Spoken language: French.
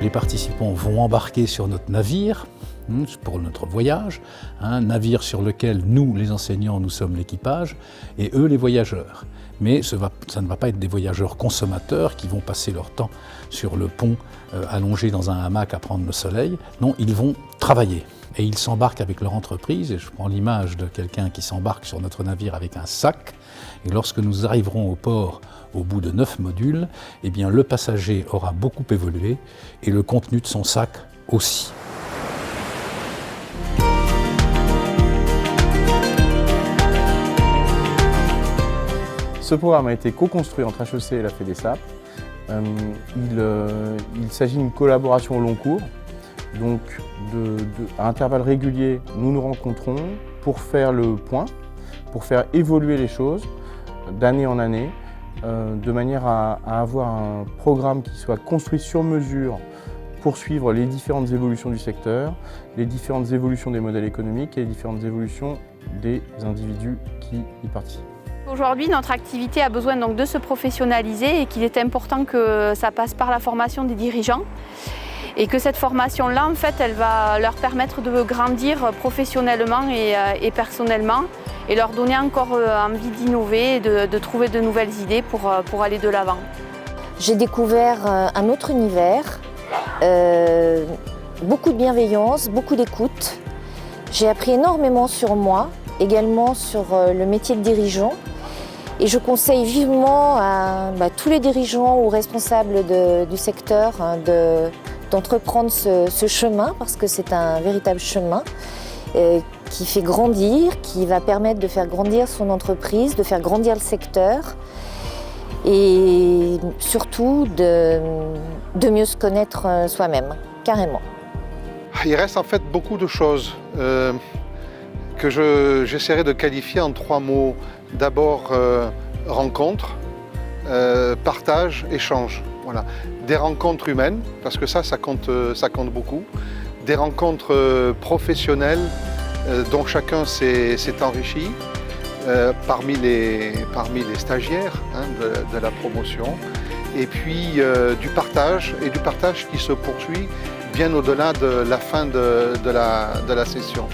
les participants vont embarquer sur notre navire pour notre voyage, un navire sur lequel nous, les enseignants, nous sommes l'équipage, et eux, les voyageurs. Mais ça ne va pas être des voyageurs consommateurs qui vont passer leur temps sur le pont allongé dans un hamac à prendre le soleil. Non, ils vont travailler. Et ils s'embarquent avec leur entreprise, et je prends l'image de quelqu'un qui s'embarque sur notre navire avec un sac, et lorsque nous arriverons au port au bout de 9 modules, eh bien, le passager aura beaucoup évolué, et le contenu de son sac aussi. Ce programme a été co-construit entre HEC et la FEDESAP. Il s'agit d'une collaboration au long cours. Donc, à intervalles réguliers, nous nous rencontrons pour faire le point, pour faire évoluer les choses d'année en année, de manière à avoir un programme qui soit construit sur mesure pour suivre les différentes évolutions du secteur, les différentes évolutions des modèles économiques et les différentes évolutions des individus qui y participent. Aujourd'hui, notre activité a besoin donc de se professionnaliser et qu'il est important que ça passe par la formation des dirigeants. Et que cette formation-là, en fait, elle va leur permettre de grandir professionnellement et personnellement et leur donner encore envie d'innover et de trouver de nouvelles idées pour aller de l'avant. J'ai découvert un autre univers, beaucoup de bienveillance, beaucoup d'écoute. J'ai appris énormément sur moi, également sur le métier de dirigeant. Et je conseille vivement à tous les dirigeants ou responsables du secteur d'entreprendre ce chemin, parce que c'est un véritable chemin qui fait grandir, qui va permettre de faire grandir son entreprise, de faire grandir le secteur et surtout de mieux se connaître soi-même, carrément. Il reste en fait beaucoup de choses que j'essaierai de qualifier en 3 mots. D'abord, rencontre, partage, échange. Voilà. Des rencontres humaines, parce que ça compte beaucoup. Des rencontres professionnelles dont chacun s'est enrichi parmi les stagiaires de la promotion. Et puis du partage qui se poursuit bien au-delà de la fin de la session.